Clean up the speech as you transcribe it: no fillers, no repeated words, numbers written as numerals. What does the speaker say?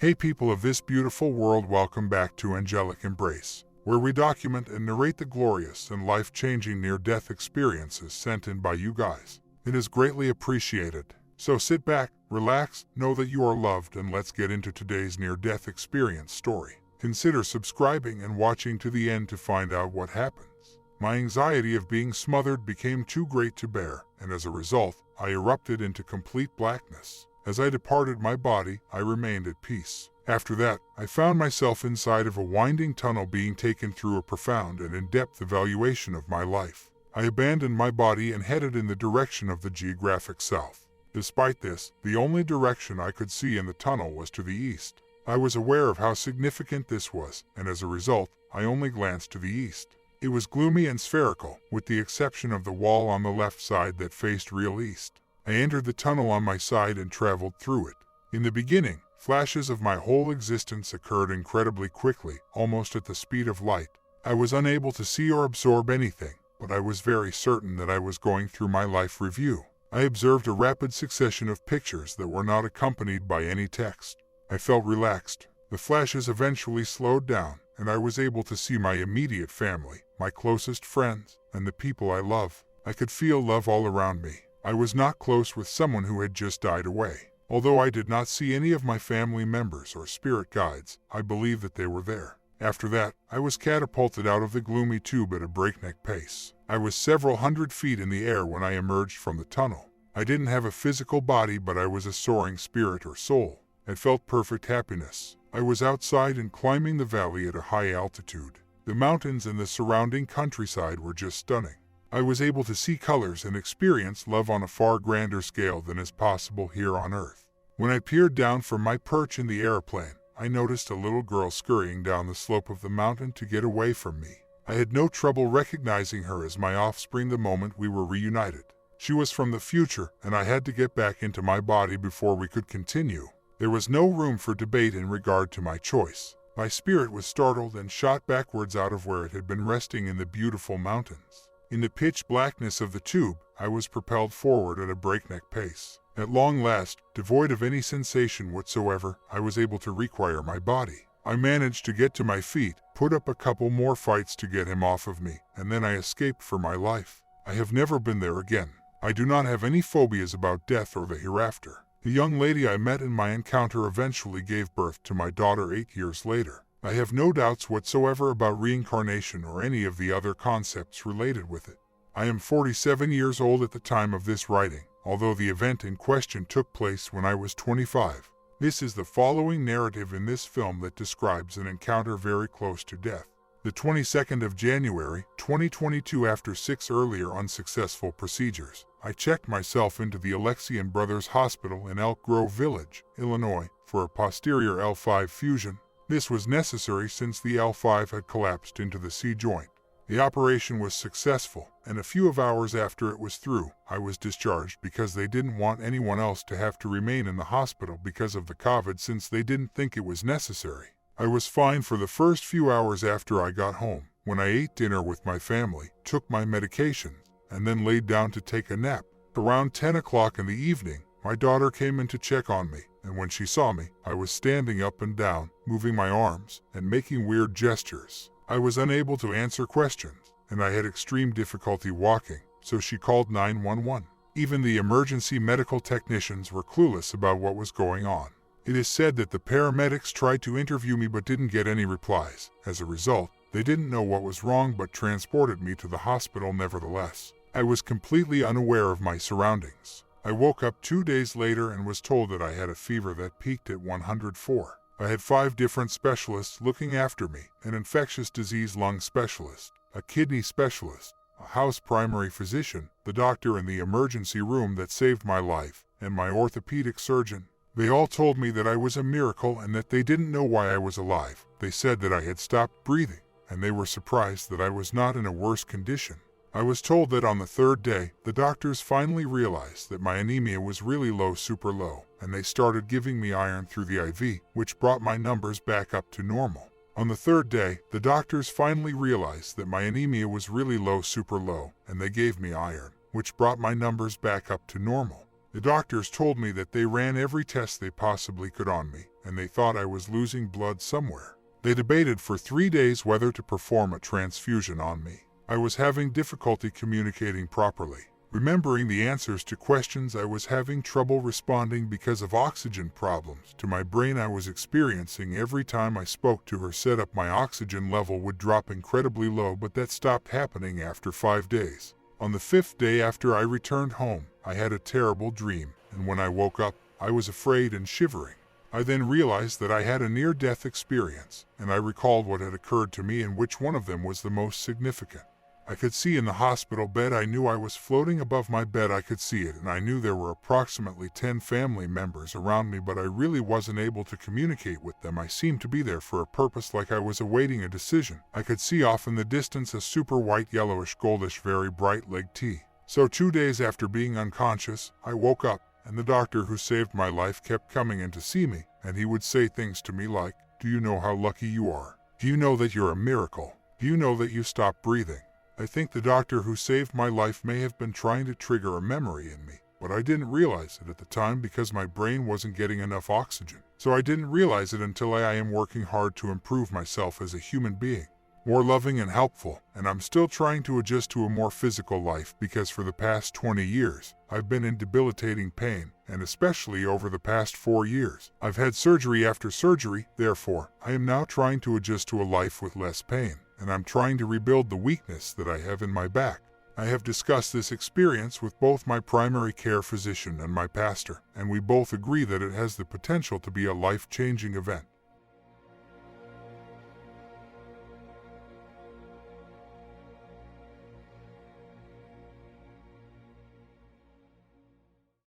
Hey people of this beautiful world, welcome back to Angelic Embrace, where we document and narrate the glorious and life-changing near-death experiences sent in by you guys. It is greatly appreciated. So sit back, relax, know that you are loved, and let's get into today's near-death experience story. Consider subscribing and watching to the end to find out what happens. My anxiety of being smothered became too great to bear, and as a result, I erupted into complete blackness. As I departed my body, I remained at peace. After that, I found myself inside of a winding tunnel being taken through a profound and in-depth evaluation of my life. I abandoned my body and headed in the direction of the geographic south. Despite this, the only direction I could see in the tunnel was to the east. I was aware of how significant this was, and as a result, I only glanced to the east. It was gloomy and spherical, with the exception of the wall on the left side that faced real east. I entered the tunnel on my side and traveled through it. In the beginning, flashes of my whole existence occurred incredibly quickly, almost at the speed of light. I was unable to see or absorb anything, but I was very certain that I was going through my life review. I observed a rapid succession of pictures that were not accompanied by any text. I felt relaxed. The flashes eventually slowed down, and I was able to see my immediate family, my closest friends, and the people I love. I could feel love all around me. I was not close with someone who had just died away. Although I did not see any of my family members or spirit guides, I believe that they were there. After that, I was catapulted out of the gloomy tube at a breakneck pace. I was several hundred feet in the air when I emerged from the tunnel. I didn't have a physical body, but I was a soaring spirit or soul. I felt perfect happiness. I was outside and climbing the valley at a high altitude. The mountains and the surrounding countryside were just stunning. I was able to see colors and experience love on a far grander scale than is possible here on Earth. When I peered down from my perch in the airplane, I noticed a little girl scurrying down the slope of the mountain to get away from me. I had no trouble recognizing her as my offspring the moment we were reunited. She was from the future, and I had to get back into my body before we could continue. There was no room for debate in regard to my choice. My spirit was startled and shot backwards out of where it had been resting in the beautiful mountains. In the pitch blackness of the tube, I was propelled forward at a breakneck pace. At long last, devoid of any sensation whatsoever, I was able to reacquire my body. I managed to get to my feet, put up a couple more fights to get him off of me, and then I escaped for my life. I have never been there again. I do not have any phobias about death or the hereafter. The young lady I met in my encounter eventually gave birth to my daughter 8 years later. I have no doubts whatsoever about reincarnation or any of the other concepts related with it. I am 47 years old at the time of this writing, although the event in question took place when I was 25. This is the following narrative in this film that describes an encounter very close to death. The 22nd of January, 2022, after 6 earlier unsuccessful procedures, I checked myself into the Alexian Brothers Hospital in Elk Grove Village, Illinois, for a posterior L5 fusion. This was necessary since the L5 had collapsed into the C-joint. The operation was successful, and a few hours after it was through, I was discharged because they didn't want anyone else to have to remain in the hospital because of the COVID, since they didn't think it was necessary. I was fine for the first few hours after I got home, when I ate dinner with my family, took my medications, and then laid down to take a nap. Around 10 o'clock in the evening, my daughter came in to check on me, and when she saw me, I was standing up and down, moving my arms, and making weird gestures. I was unable to answer questions, and I had extreme difficulty walking, so she called 911. Even the emergency medical technicians were clueless about what was going on. It is said that the paramedics tried to interview me but didn't get any replies. As a result, they didn't know what was wrong but transported me to the hospital nevertheless. I was completely unaware of my surroundings. I woke up 2 days later and was told that I had a fever that peaked at 104. I had 5 different specialists looking after me: an infectious disease lung specialist, a kidney specialist, a house primary physician, the doctor in the emergency room that saved my life, and my orthopedic surgeon. They all told me that I was a miracle and that they didn't know why I was alive. They said that I had stopped breathing, and they were surprised that I was not in a worse condition. I was told that on the 3rd day, the doctors finally realized that my anemia was really low, super low, and they started giving me iron through the IV, which brought my numbers back up to normal. On the 3rd day, the doctors finally realized that my anemia was really low, super low, and they gave me iron, which brought my numbers back up to normal. The doctors told me that they ran every test they possibly could on me, and they thought I was losing blood somewhere. They debated for 3 days whether to perform a transfusion on me. I was having difficulty communicating properly. Remembering the answers to questions, I was having trouble responding because of oxygen problems to my brain I was experiencing every time I spoke to her. Set up my oxygen level would drop incredibly low, but that stopped happening after 5 days. On the 5th day after I returned home, I had a terrible dream, and when I woke up, I was afraid and shivering. I then realized that I had a near-death experience, and I recalled what had occurred to me and which one of them was the most significant. I could see in the hospital bed. I knew I was floating above my bed. I could see it, and I knew there were approximately 10 family members around me, but I really wasn't able to communicate with them. I seemed to be there for a purpose, like I was awaiting a decision. I could see off in the distance a super white, yellowish, goldish, very bright leg T. So 2 days after being unconscious, I woke up, and the doctor who saved my life kept coming in to see me, and he would say things to me like, "Do you know how lucky you are? Do you know that you're a miracle? Do you know that you stopped breathing?" I think the doctor who saved my life may have been trying to trigger a memory in me, but I didn't realize it at the time because my brain wasn't getting enough oxygen. So I didn't realize it until I am working hard to improve myself as a human being, more loving and helpful, and I'm still trying to adjust to a more physical life because for the past 20 years, I've been in debilitating pain, and especially over the past 4 years, I've had surgery after surgery. Therefore, I am now trying to adjust to a life with less pain, and I'm trying to rebuild the weakness that I have in my back. I have discussed this experience with both my primary care physician and my pastor, and we both agree that it has the potential to be a life-changing event.